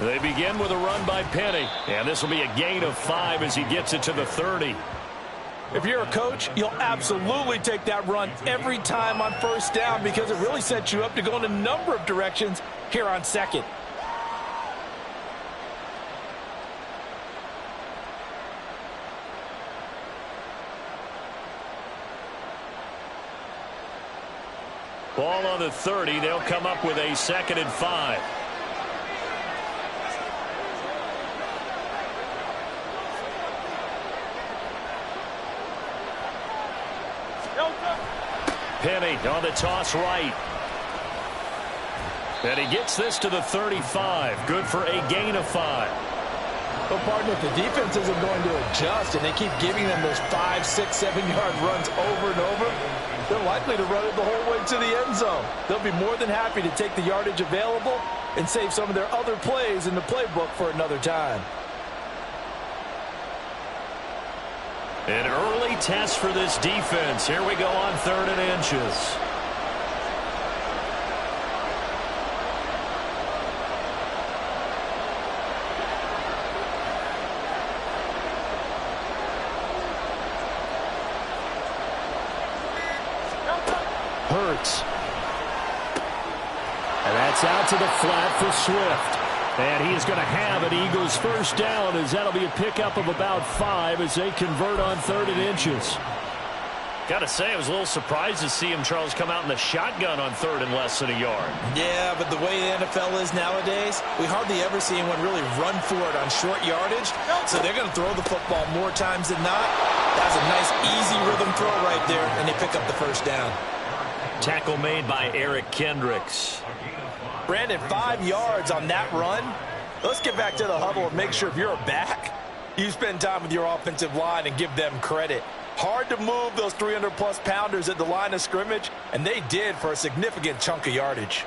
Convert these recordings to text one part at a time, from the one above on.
They begin with a run by Penny, and this will be a gain of 5 as he gets it to the 30. If you're a coach, you'll absolutely take that run every time on first down because it really sets you up to go in a number of directions here on second. Ball on the 30. They'll come up with a 2nd and 5. Penny on the toss right. And he gets this to the 35. Good for a gain of 5. Well, partner, if the defense isn't going to adjust and they keep giving them those 5, 6, 7-yard runs over and over, they're likely to run it the whole way to the end zone. They'll be more than happy to take the yardage available and save some of their other plays in the playbook for another time. An early test for this defense. Here we go on 3rd and inches. Hurts. And that's out to the flat for Swift. And he is going to have an Eagles first down as that'll be a pickup of about 5 as they convert on 3rd and inches. Got to say, I was a little surprised to see him, Charles, come out in the shotgun on 3rd and less than a yard. Yeah, but the way the NFL is nowadays, we hardly ever see anyone really run for it on short yardage. So they're going to throw the football more times than not. That's a nice, easy rhythm throw right there, and they pick up the first down. Tackle made by Eric Kendricks. Brandon, 5 yards on that run. Let's get back to the huddle and make sure if you're a back, you spend time with your offensive line and give them credit. Hard to move those 300-plus pounders at the line of scrimmage, and they did for a significant chunk of yardage.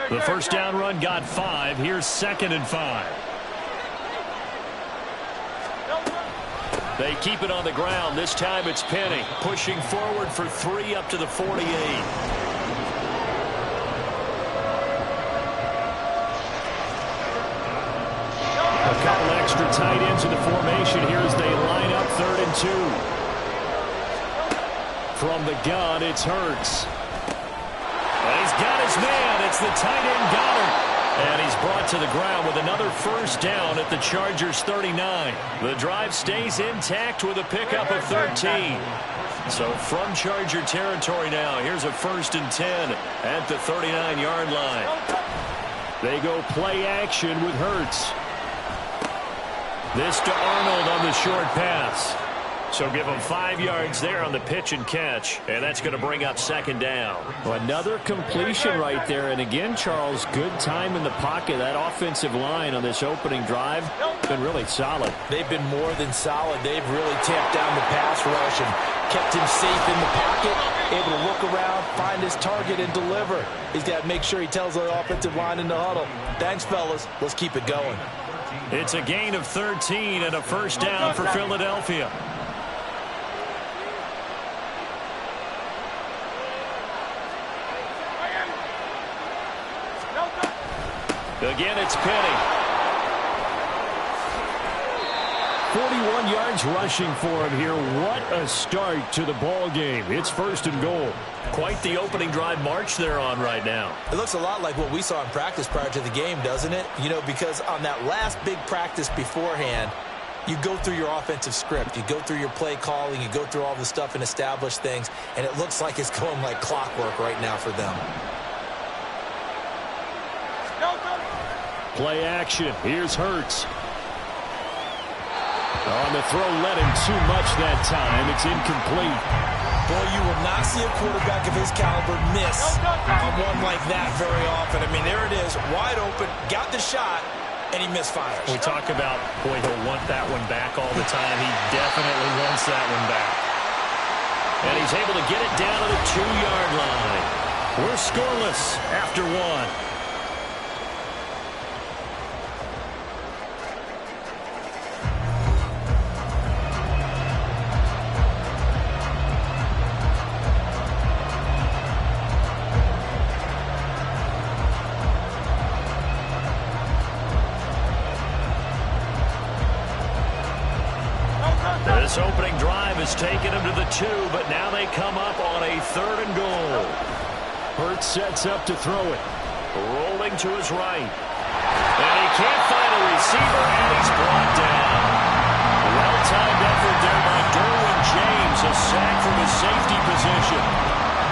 The first down run got 5. Here's 2nd and 5. They keep it on the ground. This time it's Penny pushing forward for 3 up to the 48. A couple extra tight ends in the formation here as they line up 3rd and 2. From the gun, it's Hurts. And he's got his man. It's the tight end Goddard. And he's brought to the ground with another first down at the Chargers' 39. The drive stays intact with a pickup of 13. So from Charger territory now, here's a 1st and 10 at the 39-yard line. They go play action with Hurts. This to Arnold on the short pass. So give him 5 yards there on the pitch and catch, and that's going to bring up 2nd down. Well, another completion right there, and again, Charles, good time in the pocket. That offensive line on this opening drive been really solid. They've been more than solid. They've really tamped down the pass rush and kept him safe in the pocket, able to look around, find his target, and deliver. He's got to make sure he tells the offensive line in the huddle, thanks, fellas. Let's keep it going. It's a gain of 13 and a first down for Philadelphia. Again, it's Penny. 41 yards rushing for him here. What a start to the ball game. It's 1st and goal. Quite the opening drive march they're on right now. It looks a lot like what we saw in practice prior to the game, doesn't it? You know, because on that last big practice beforehand, you go through your offensive script. You go through your play calling. You go through all the stuff and establish things. And it looks like it's going like clockwork right now for them. Play action. Here's Hurts. On the throw, led him too much that time. It's incomplete. Boy, you will not see a quarterback of his caliber miss on one like that very often. I mean, there it is, wide open, got the shot, and he misfires. We talk about, boy, he'll want that one back all the time. He definitely wants that one back. And he's able to get it down to the 2-yard line. We're scoreless after 1. This opening drive has taken them to the 2, but now they come up on a 3rd and goal. Hurts sets up to throw it. Rolling to his right. And he can't find a receiver, and he's brought down. Well-timed effort there by Derwin James, a sack from his safety position.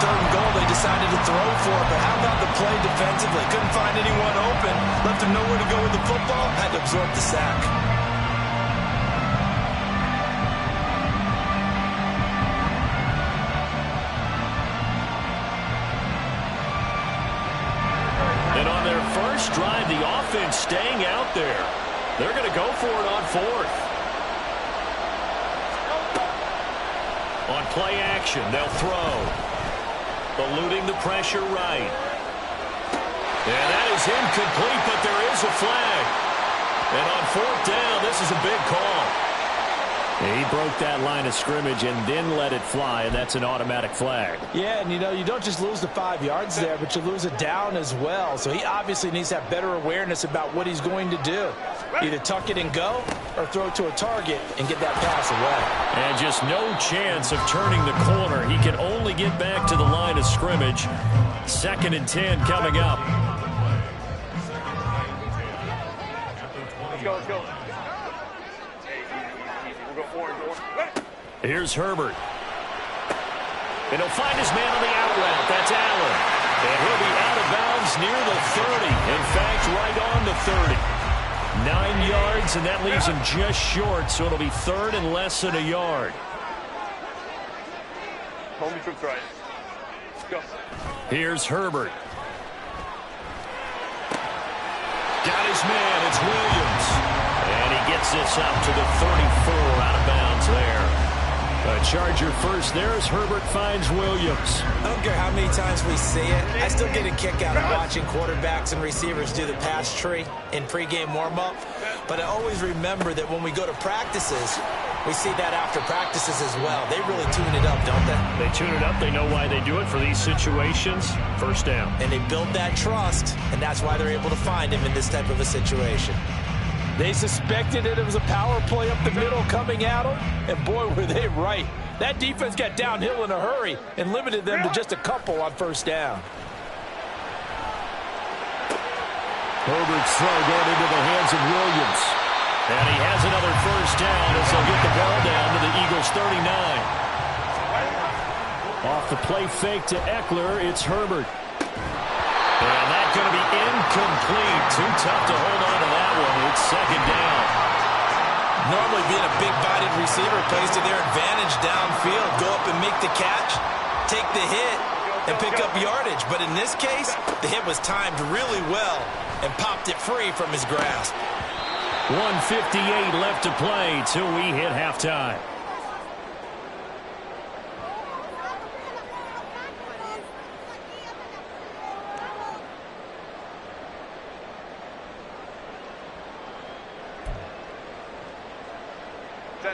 3rd and goal, they decided to throw for it, but how about the play defensively? Couldn't find anyone open, left him nowhere to go with the football, had to absorb the sack. And on their first drive, the offense staying out there. They're going to go for it on 4th. On play action, they'll throw. Eluding the pressure right. And that is incomplete, but there is a flag. And on 4th down, this is a big call. He broke that line of scrimmage and then let it fly, and that's an automatic flag. Yeah, and you don't just lose the 5 yards there, but you lose it down as well. So he obviously needs to have better awareness about what he's going to do. Either tuck it and go or throw it to a target and get that pass away. And just no chance of turning the corner. He can only get back to the line of scrimmage. 2nd and 10 coming up. Let's go. Here's Herbert. And he'll find his man on the out route. That's Allen. And he'll be out of bounds near the 30. In fact, right on the 30. 9 yards, and that leaves him just short, so it'll be 3rd and less than a yard. Homie troops right. Let's go. Here's Herbert. Got his man. It's Williams. And he gets this up to the 34, out of bounds there. A Charger first there as Herbert finds Williams. I don't care how many times we see it. I still get a kick out of watching quarterbacks and receivers do the pass tree in pregame warm-up. But I always remember that when we go to practices, we see that after practices as well. They really tune it up, don't they? They tune it up. They know why they do it for these situations. 1st down. And they build that trust, and that's why they're able to find him in this type of a situation. They suspected that it was a power play up the middle coming at them, and boy, were they right. That defense got downhill in a hurry and limited them to just a couple on 1st down. Herbert's throw going into the hands of Williams. And he has another 1st down as they'll get the ball down to the Eagles' 39. Off the play fake to Eckler, it's Herbert. And that's going to be incomplete. Too tough to hold on to that one. It's 2nd down. Normally being a big-bodied receiver plays to their advantage downfield. Go up and make the catch, take the hit, and pick up yardage. But in this case, the hit was timed really well and popped it free from his grasp. 1:58 left to play till we hit halftime.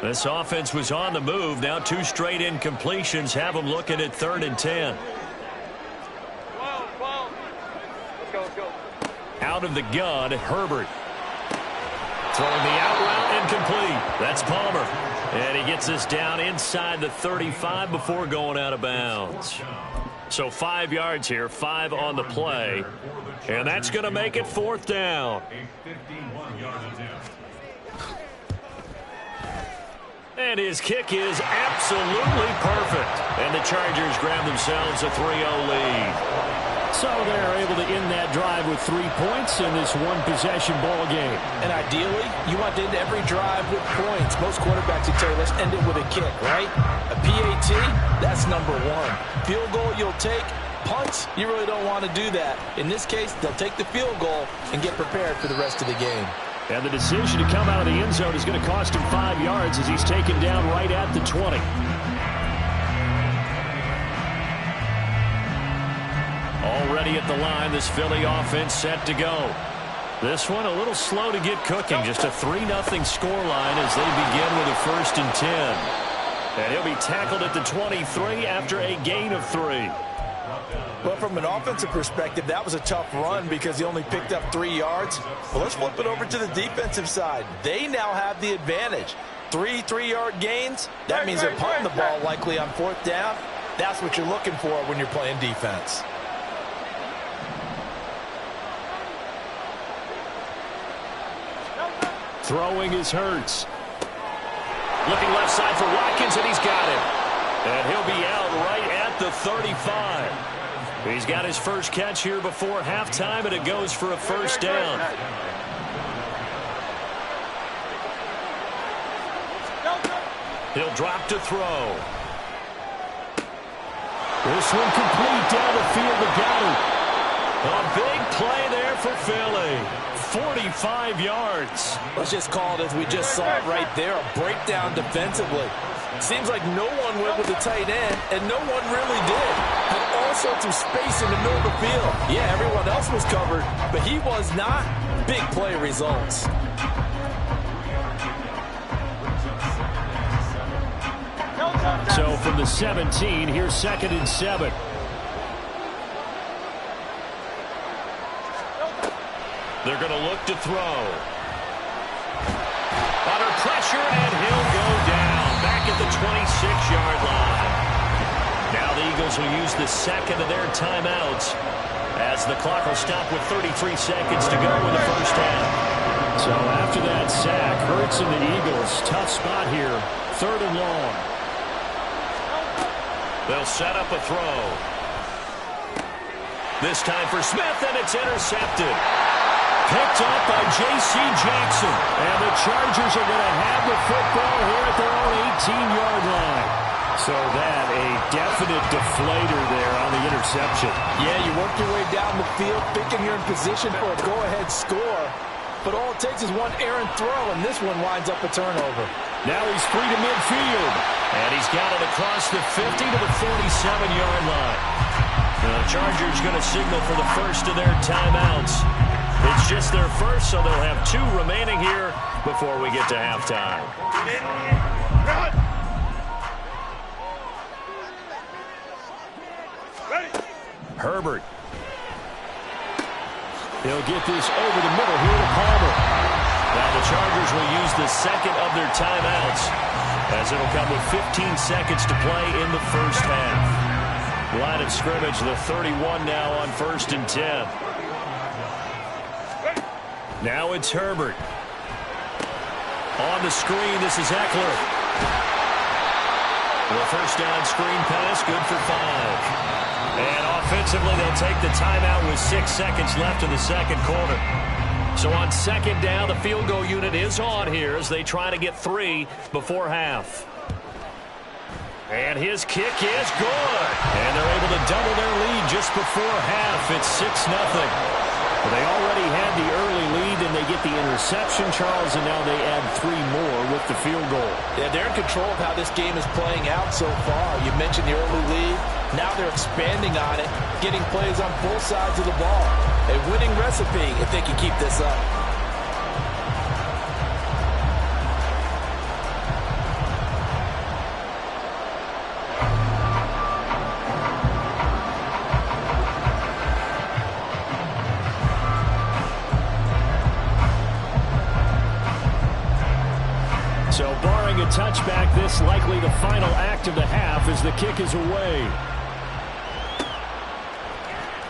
This offense was on the move. Now 2 straight incompletions have them looking at 3rd and 10. Let's go. Out of the gun, Herbert. Throwing the out route, incomplete. That's Palmer. And he gets this down inside the 35 before going out of bounds. So 5 yards here, 5 on the play. And that's going to make it 4th down. And his kick is absolutely perfect. And the Chargers grab themselves a 3-0 lead. So they're able to end that drive with 3 points in this one-possession ball game. And ideally, you want to end every drive with points. Most quarterbacks would tell you, let's end it with a kick, right? A PAT, that's number 1. Field goal you'll take. Punts, you really don't want to do that. In this case, they'll take the field goal and get prepared for the rest of the game. And the decision to come out of the end zone is going to cost him 5 yards as he's taken down right at the 20. Already at the line, this Philly offense set to go. This one a little slow to get cooking. Just a 3-0 scoreline as they begin with a 1st and 10. And he'll be tackled at the 23 after a gain of 3. Well, from an offensive perspective, that was a tough run because he only picked up 3 yards. Well, let's flip it over to the defensive side. They now have the advantage. Three 3-yard gains, that means they're punting the ball likely on 4th down. That's what you're looking for when you're playing defense. Throwing is Hurts. Looking left side for Watkins, and he's got it. And he'll be out right at the 35. He's got his first catch here before halftime, and it goes for a first down. He'll drop to throw. This one complete down the field to Goddard. A big play there for Philly. 45 yards. Let's just call it as we just saw it right there, a breakdown defensively. Seems like no one went with the tight end, and no one really did. Had all sorts of space in the middle of the field. Yeah, everyone else was covered, but he was not. Big play results. So from the 17, here's 2nd and 7. They're going to look to throw. Under pressure, and he'll go down. Back at the 26-yard line. Now the Eagles will use the second of their timeouts as the clock will stop with 33 seconds to go in the first half. So after that sack, Hurts and the Eagles, tough spot here. 3rd and long. They'll set up a throw. This time for Smith, and it's intercepted. Picked up by J.C. Jackson. And the Chargers are going to have the football here at their own 18-yard line. So that a definite deflator there on the interception. Yeah, you work your way down the field thinking you're in position for a go-ahead score. But all it takes is one errant throw, and this one winds up a turnover. Now he's free to midfield. And he's got it across the 50 to the 47-yard line. The Chargers going to signal for the first of their timeouts. It's just their first, so they'll have 2 remaining here before we get to halftime. Herbert. He'll get this over the middle here to Palmer. Now the Chargers will use the second of their timeouts as it'll come with 15 seconds to play in the first half. Line of scrimmage, the 31 now on 1st and 10. Now it's Herbert. On the screen, this is Eckler. The first down screen pass, good for 5. And offensively, they'll take the timeout with 6 seconds left in the second quarter. So on 2nd down, the field goal unit is on here as they try to get 3 before half. And his kick is good. And they're able to double their lead just before half. It's 6-0. Well, they already had the early lead, and they get the interception, Charles, and now they add 3 more with the field goal. Yeah, they're in control of how this game is playing out so far. You mentioned the early lead. Now they're expanding on it, getting plays on both sides of the ball. A winning recipe if they can keep this up. So barring a touchback, this likely the final act of the half as the kick is away.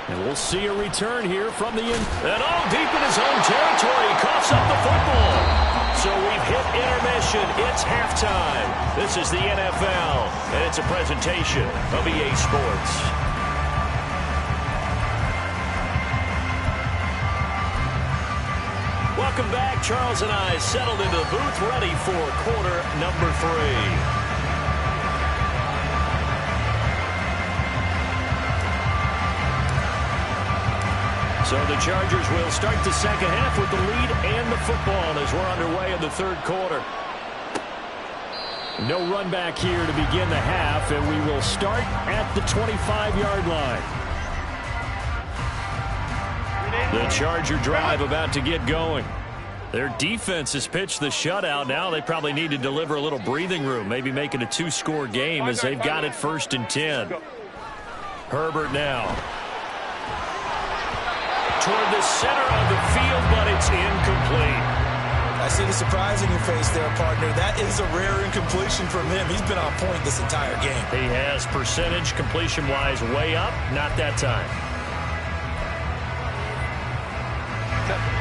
And we'll see a return here from the end. And all deep in his own territory, he coughs up the football. So we've hit intermission. It's halftime. This is the NFL, and it's a presentation of EA Sports. Welcome back. Charles and I settled into the booth, ready for quarter number 3. So the Chargers will start the second half with the lead and the football as we're underway in the third quarter. No run back here to begin the half, and we will start at the 25-yard line. The Charger drive about to get going. Their defense has pitched the shutout. Now they probably need to deliver a little breathing room, maybe make it a 2-score game as they've got it 1st and 10. Herbert now. Toward the center of the field, but it's incomplete. I see the surprise in your face there, partner. That is a rare incompletion from him. He's been on point this entire game. He has percentage completion-wise way up. Not that time.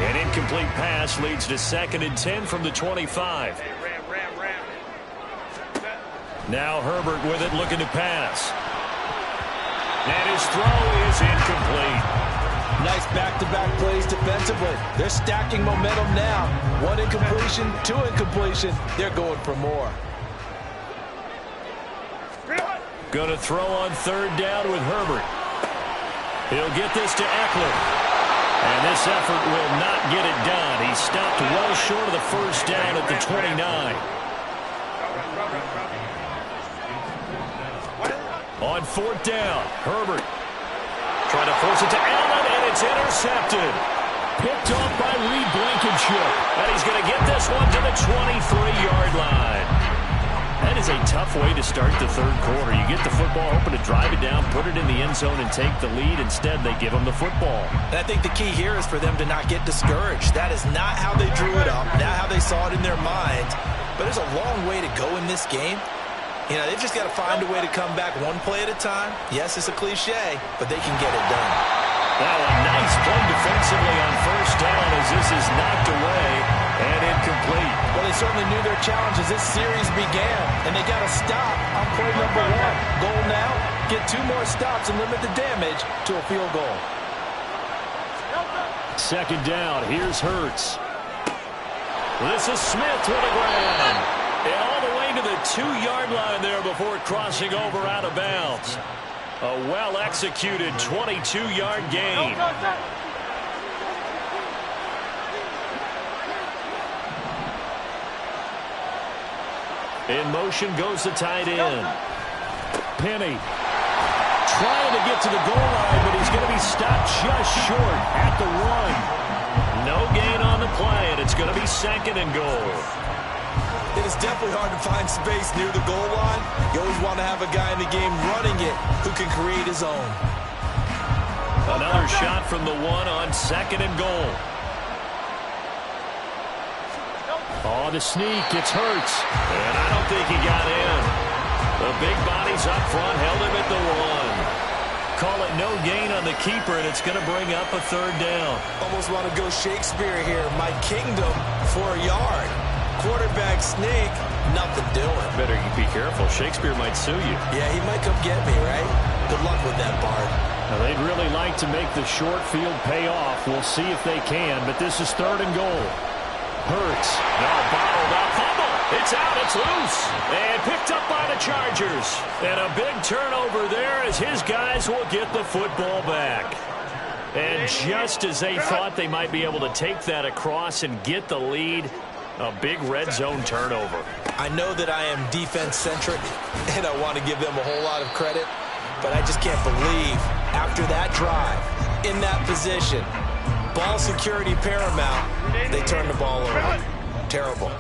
An incomplete pass leads to 2nd and 10 from the 25. Now Herbert with it, looking to pass. And his throw is incomplete. Nice back-to-back plays defensively. They're stacking momentum now. 1 incompletion, 2 incompletion. They're going for more. Going to throw on 3rd down with Herbert. He'll get this to Eckler. And this effort will not get it done. He stopped well short of the 1st down at the 29. On 4th down, Herbert trying to force it to Allen, and it's intercepted. Picked off by Reed Blankenship. And he's going to get this one to the 23-yard line. That is a tough way to start the 3rd quarter. You get the football, hoping to drive it down, put it in the end zone, and take the lead. Instead, they give them the football. And I think the key here is for them to not get discouraged. That is not how they drew it up, not how they saw it in their minds. But there's a long way to go in this game. You know, they've just got to find a way to come back 1 play at a time. Yes, it's a cliche, but they can get it done. Now a nice play defensively on 1st down as this is knocked away and incomplete. Well, they certainly knew their challenge as this series began, and they got to stop on play number 1. Goal now, get 2 more stops and limit the damage to a field goal. 2nd down, here's Hurts. This is Smith with a grab. And all the way to the 2-yard line there before crossing over out of bounds. A well-executed 22-yard gain. In motion goes the tight end. Penny trying to get to the goal line, but he's going to be stopped just short at the 1. No gain on the play, and it's going to be 2nd and goal. It is definitely hard to find space near the goal line. You always want to have a guy in the game running it who can create his own. Another shot from the 1 on 2nd and goal. Oh, the sneak, it's Hurts. And I don't think he got in. The big bodies up front held him at the 1. Call it no gain on the keeper, and it's going to bring up a 3rd down. Almost want to go Shakespeare here. My kingdom for a yard. Quarterback sneak, nothing doing. Better be careful. Shakespeare might sue you. Yeah, he might come get me, right? Good luck with that, Bart. Now, they'd really like to make the short field pay off. We'll see if they can, but this is 3rd and goal. Hurts. Now bottled up. Fumble. It's out. It's loose. And picked up by the Chargers. And a big turnover there as his guys will get the football back. And just as they thought they might be able to take that across and get the lead, a big red zone turnover. I know that I am defense-centric, and I want to give them a whole lot of credit, but I just can't believe after that drive, in that position, ball security paramount, they turn the ball over. Terrible.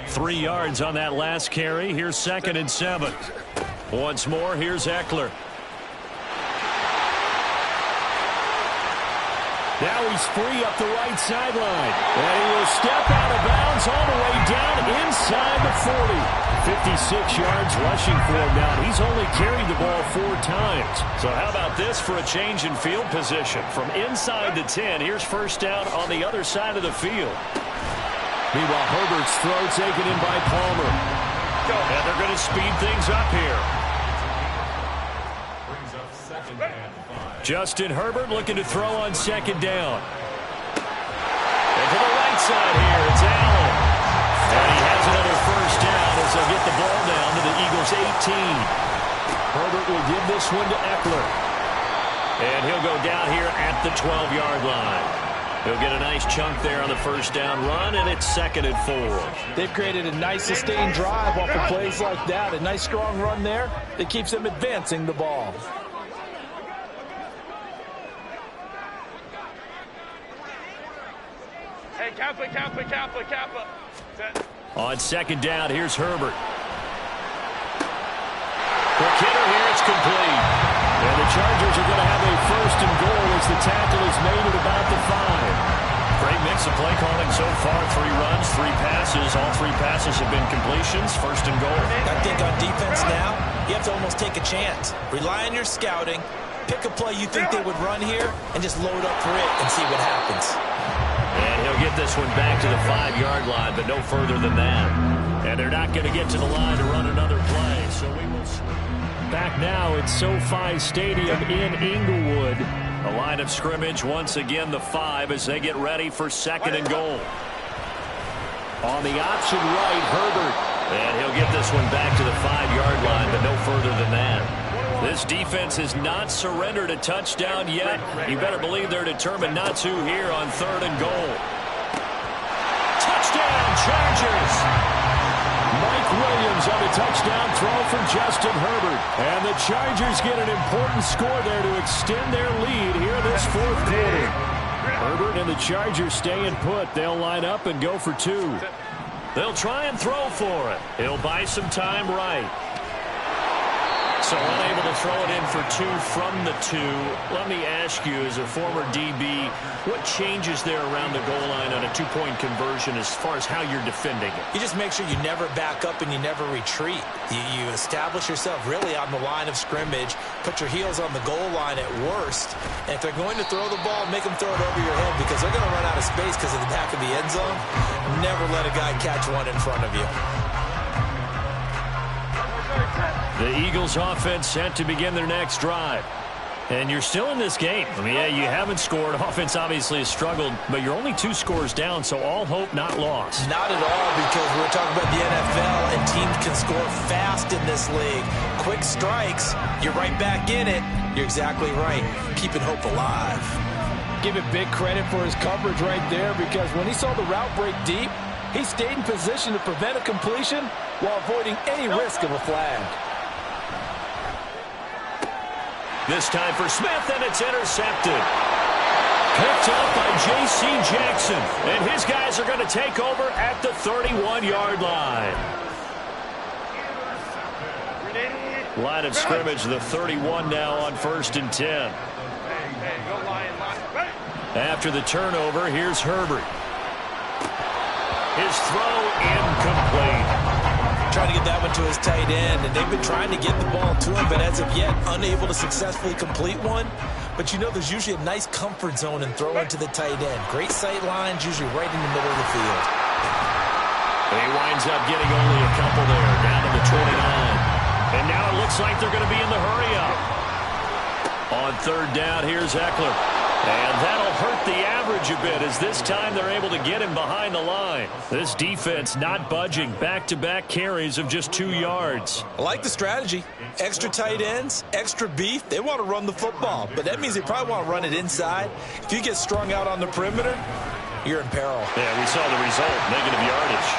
3 yards on that last carry. Here's 2nd and 7. Once more, here's Eckler. Now he's free up the right sideline. And he will step out of bounds all the way down inside the 40. 56 yards rushing for him now. He's only carried the ball 4 times. So how about this for a change in field position? From inside the 10, here's 1st down on the other side of the field. Meanwhile, Herbert's throw taken in by Palmer. And they're going to speed things up here. Justin Herbert looking to throw on 2nd down. And to the right side here, it's Allen. And he has another 1st down as they'll get the ball down to the Eagles' 18. Herbert will give this one to Eckler. And he'll go down here at the 12-yard line. He'll get a nice chunk there on the 1st down run, and it's 2nd and 4. They've created a nice sustained drive off of plays like that. A nice strong run there that keeps them advancing the ball. Hey, Kappa. On 2nd down, here's Herbert. Quick hitter here, it's complete. And the Chargers are going to have a 1st and goal as the tackle is made at about the 5. Great mix of play calling so far. 3 runs, 3 passes have been completions, first and goal. I think on defense now, you have to almost take a chance. Rely on your scouting. Pick a play you think they would run here and just load up for it and see what happens. And he'll get this one back to the 5-yard line, but no further than that. And they're not going to get to the line to run another play. So we will back now at SoFi Stadium in Inglewood. A line of scrimmage, once again the 5 as they get ready for second and goal. On the option right, Herbert. And he'll get this one back to the 5-yard line, but no further than that. This defense has not surrendered a touchdown yet. You better believe they're determined not to here on third and goal. Touchdown, Chargers! Mike Williams on the touchdown throw from Justin Herbert. And the Chargers get an important score there to extend their lead here this fourth quarter. Herbert and the Chargers staying put. They'll line up and go for 2. They'll try and throw for it. He'll buy some time right. So unable to throw it in for 2 from the 2. Let me ask you, as a former DB, what changes there around the goal line on a 2-point conversion as far as how you're defending it? You just make sure you never back up and you never retreat. You establish yourself really on the line of scrimmage, put your heels on the goal line at worst, and if they're going to throw the ball, make them throw it over your head because they're going to run out of space because of the back of the end zone. Never let a guy catch one in front of you. The Eagles offense set to begin their next drive. And you're still in this game. I mean, yeah, you haven't scored. Offense obviously has struggled, but you're only 2 scores down, so all hope not lost. Not at all, because we're talking about the NFL, and teams can score fast in this league. Quick strikes, you're right back in it. You're exactly right. Keeping hope alive. Give it big credit for his coverage right there, because when he saw the route break deep, he stayed in position to prevent a completion while avoiding any risk of a flag. This time for Smith, and it's intercepted. Picked up by J.C. Jackson. And his guys are going to take over at the 31-yard line. Line of scrimmage, the 31 now on 1st and 10. After the turnover, here's Herbert. His throw incomplete. Trying to get that one to his tight end, and they've been trying to get the ball to him, but as of yet, unable to successfully complete one. But you know there's usually a nice comfort zone in throwing to the tight end. Great sight lines, usually right in the middle of the field. He winds up getting only a couple there, down to the 29. And now it looks like they're going to be in the hurry-up. On 3rd down, here's Eckler. And that'll hurt the average a bit, as this time they're able to get him behind the line. This defense not budging. Back-to-back carries of just 2 yards. I like the strategy. Extra tight ends, extra beef. They want to run the football, but that means they probably want to run it inside. If you get strung out on the perimeter, you're in peril. Yeah, we saw the result, negative yardage.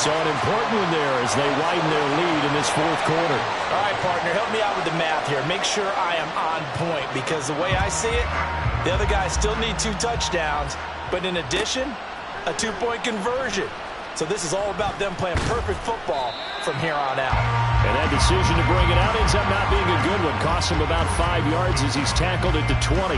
So an important one there as they widen their lead in this fourth quarter. All right, partner, help me out with the math here. Make sure I am on point, because the way I see it, the other guys still need 2 touchdowns, but in addition, a 2-point conversion. So this is all about them playing perfect football from here on out. And that decision to bring it out ends up not being a good one. Costs him about 5 yards as he's tackled at the 20.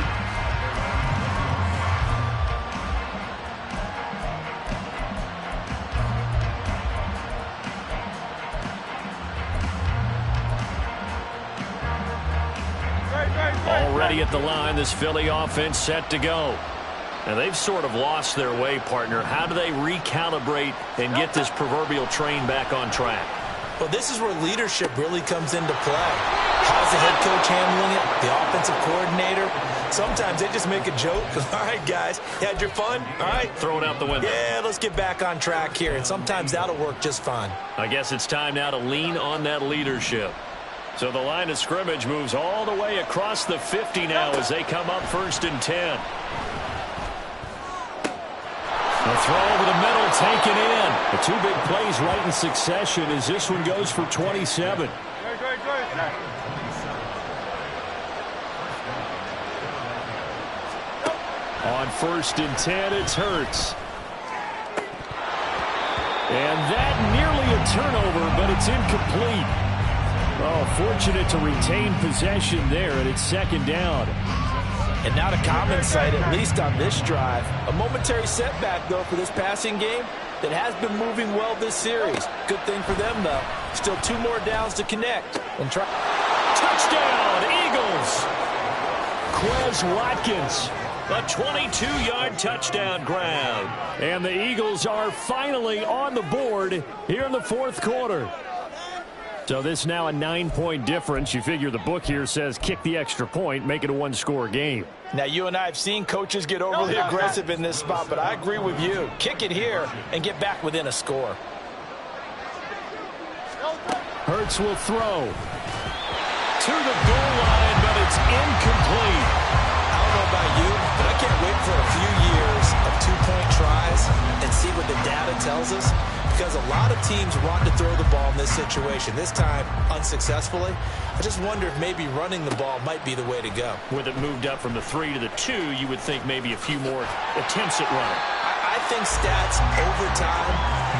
Already at the line, this Philly offense set to go. And they've sort of lost their way, partner. How do they recalibrate and get this proverbial train back on track? Well, this is where leadership really comes into play. How's the head coach handling it? The offensive coordinator? Sometimes they just make a joke. All right, guys, you had your fun? All right. Throw it out the window. Yeah, let's get back on track here. And sometimes that'll work just fine. I guess it's time now to lean on that leadership. So the line of scrimmage moves all the way across the 50 now as they come up 1st and 10. The throw over the middle, taken in. The 2 big plays right in succession as this one goes for 27. On 1st and 10, it's Hurts. And that nearly a turnover, but it's incomplete. Oh, fortunate to retain possession there, and it's 2nd down. And not a common sight, at least on this drive. A momentary setback, though, for this passing game. that has been moving well this series. Good thing for them, though. Still 2 more downs to connect. And try. Touchdown, Eagles! Quez Watkins. A 22-yard touchdown grab. And the Eagles are finally on the board here in the fourth quarter. So this now a 9-point difference. You figure the book here says kick the extra point, make it a 1-score game. Now, you and I have seen coaches get overly aggressive in this spot, but I agree with you. Kick it here and get back within a score. Hurts will throw. To the goal line, but it's incomplete. I don't know about you, but I can't wait for a few years of 2-point tries and see what the data tells us, because a lot of teams want to throw the ball in this situation. This time, unsuccessfully. I just wonder if maybe running the ball might be the way to go. With it moved up from the 3 to the 2, you would think maybe a few more attempts at running. I think stats over time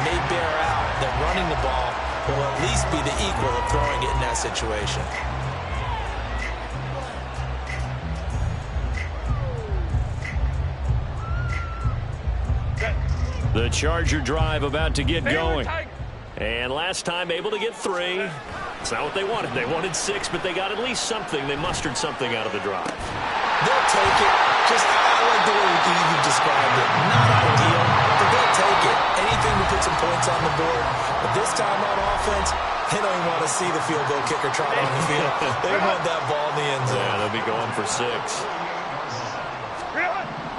may bear out that running the ball will at least be the equal of throwing it in that situation. The Charger drive about to get going. And last time able to get 3. It's not what they wanted. They wanted 6, but they got at least something. They mustered something out of the drive. They'll take it. I like the way you described it. Not ideal, but they'll take it. Anything to put some points on the board. But this time on offense, they don't even want to see the field goal kicker trot on the field. They want that ball in the end zone. Yeah, they'll be going for 6.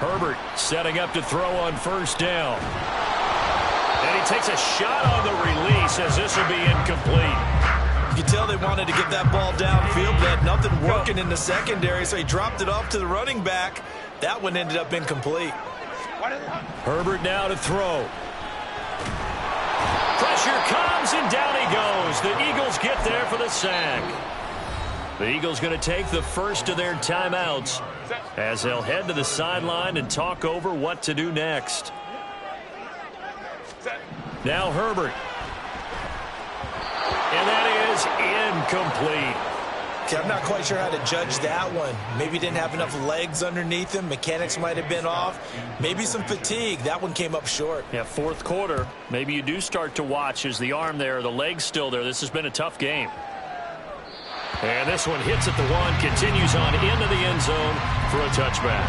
Herbert setting up to throw on first down. And he takes a shot on the release as this will be incomplete. You can tell they wanted to get that ball downfield. They had nothing working in the secondary, so he dropped it off to the running back. That one ended up incomplete. Herbert now to throw. Pressure comes, and down he goes. The Eagles get there for the sack. The Eagles going to take the first of their timeouts as they'll head to the sideline and talk over what to do next. Now Herbert. And that is incomplete. Okay, I'm not quite sure how to judge that one. Maybe he didn't have enough legs underneath him. Mechanics might have been off. Maybe some fatigue. That one came up short. Yeah, fourth quarter. Maybe you do start to watch as the arm there, the leg's still there. This has been a tough game. And this one hits at the 1, continues on into the end zone for a touchback.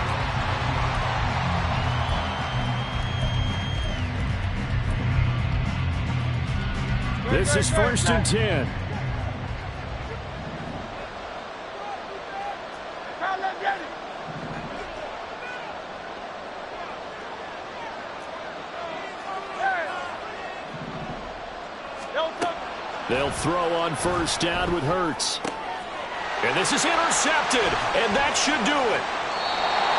This is 1st and 10. They'll throw on first down with Hurts. And this is intercepted, and that should do it.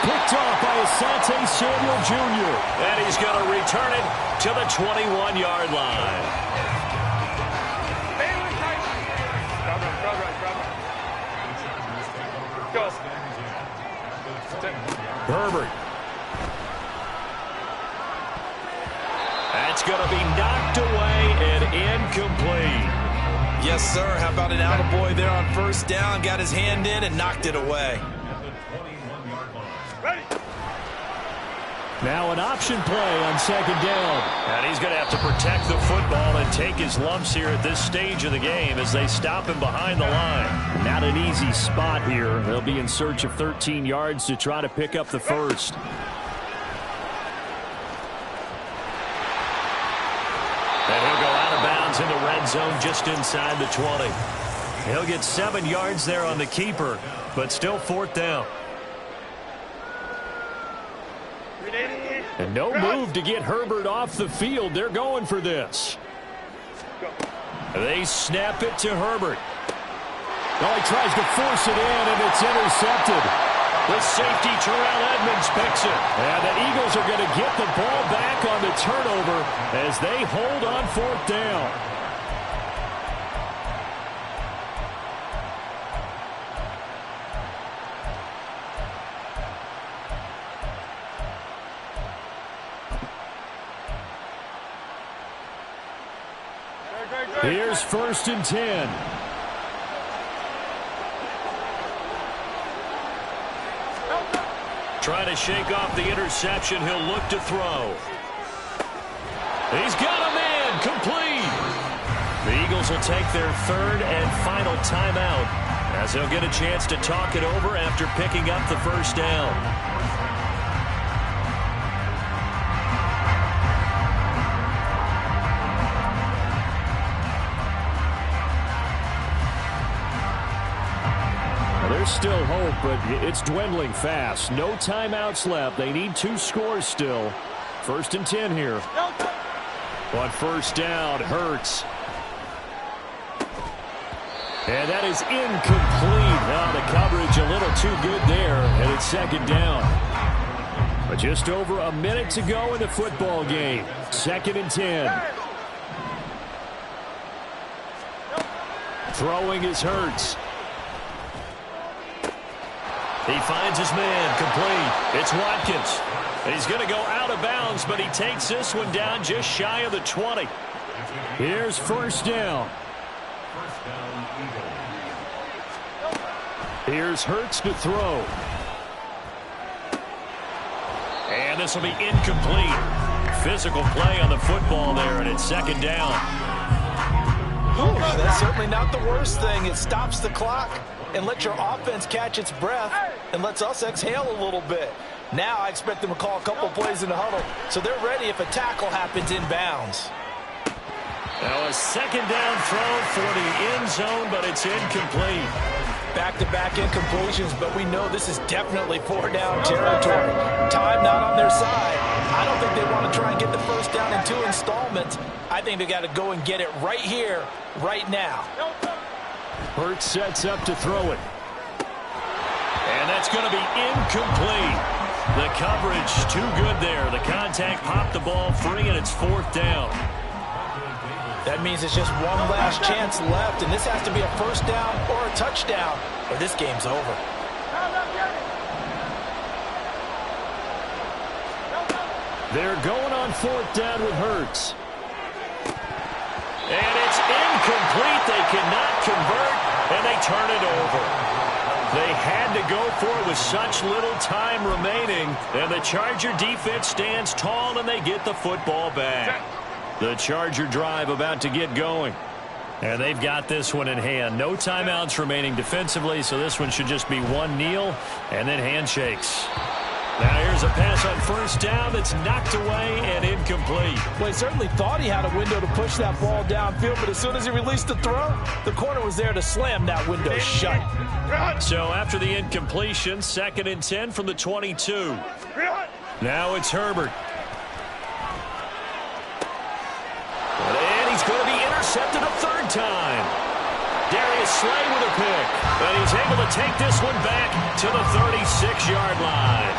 Picked off by Asante Samuel Jr. And he's going to return it to the 21-yard line. Herbert. That's going to be knocked away and incomplete. Yes, sir. How about an attaboy there on first down? Got his hand in and knocked it away. Now an option play on second down. And he's going to have to protect the football and take his lumps here at this stage of the game as they stop him behind the line. Not an easy spot here. They'll be in search of 13 yards to try to pick up the first. And he'll go out of bounds in the red zone just inside the 20. He'll get 7 yards there on the keeper, but still fourth down. And no move to get Herbert off the field. They're going for this. They snap it to Herbert. Oh, he tries to force it in, and it's intercepted. The safety, Terrell Edmonds, picks it. And the Eagles are going to get the ball back on the turnover as they hold on fourth down. Here's 1st and 10. Trying to shake off the interception. He'll look to throw. He's got a man, complete. The Eagles will take their third and final timeout as they'll get a chance to talk it over after picking up the first down. There's still hope, but it's dwindling fast. No timeouts left. They need 2 scores still. 1st and 10 here. On first down, Hurts. And that is incomplete. Now the coverage a little too good there, and it's 2nd down. But just over a minute to go in the football game. 2nd and 10. Throwing is Hurts. He finds his man, complete. It's Watkins. He's going to go out of bounds, but he takes this one down just shy of the 20. Here's first down. Here's Hurts to throw. And this will be incomplete. Physical play on the football there, and it's 2nd down. Ooh, that's certainly not the worst thing. It stops the clock and lets your offense catch its breath and lets us exhale a little bit. Now I expect them to call a couple plays in the huddle, so they're ready if a tackle happens inbounds. Now a 2nd down throw for the end zone, but it's incomplete. Back-to-back incompletions, but we know this is definitely 4-down territory. Time not on their side. I don't think they want to try and get the first down in 2 installments. I think they got to go and get it right here, right now. Hurts sets up to throw it. And that's going to be incomplete. The coverage too good there. The contact popped the ball free, and it's 4th down. That means it's just one last chance left, and this has to be a first down or a touchdown, or this game's over. They're going on 4th down with Hurts. And it's incomplete. They cannot convert, and they turn it over. They had to go for it with such little time remaining, and the Charger defense stands tall, and they get the football back. The Charger drive about to get going. And they've got this one in hand. No timeouts remaining defensively, so this one should just be one kneel and then handshakes. Now here's a pass on first down that's knocked away and incomplete. Well, he certainly thought he had a window to push that ball downfield, but as soon as he released the throw, the corner was there to slam that window shut. So after the incompletion, 2nd and 10 from the 22. Now it's Herbert. And he's going to be intercepted a 3rd time. Darius Slay with a pick. And he's able to take this one back to the 36-yard line.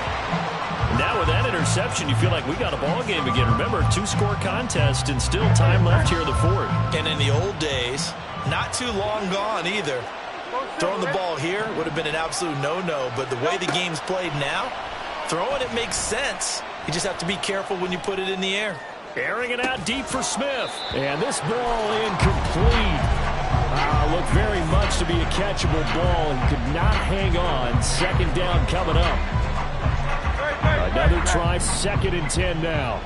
Now with that interception, you feel like we got a ball game again. Remember, 2-score contest and still time left here in the 4th. And in the old days, not too long gone either. Throwing the ball here would have been an absolute no-no, but the way the game's played now, throwing it makes sense. You just have to be careful when you put it in the air. Airing it out deep for Smith. And this ball incomplete. Looked very much to be a catchable ball and could not hang on. 2nd down coming up. Another try, 2nd and 10 now.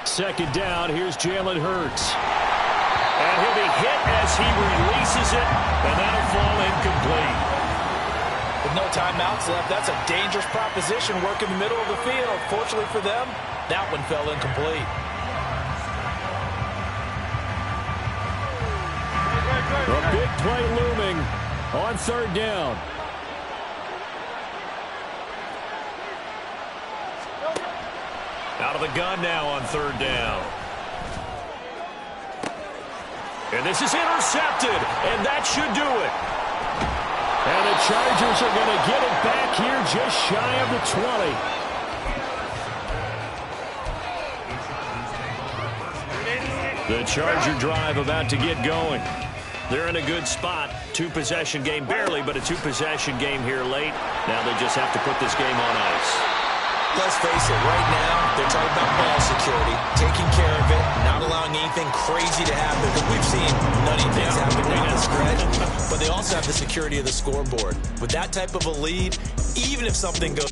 Second down, here's Jalen Hurts. And he'll be hit as he releases it, and that'll fall incomplete. With no timeouts left, that's a dangerous proposition, work in the middle of the field. Fortunately for them, that one fell incomplete. A big play looming on 3rd down. Out of the gun now on 3rd down. And this is intercepted, and that should do it. And the Chargers are going to get it back here just shy of the 20. The Charger drive about to get going. They're in a good spot. 2-possession game, barely, but a 2-possession game here late. Now they just have to put this game on ice. Let's face it, right now, they're talking about ball security, taking care of it, not allowing anything crazy to happen. Because we've seen nutty things happen down the stretch. But they also have the security of the scoreboard. With that type of a lead, even if something goes...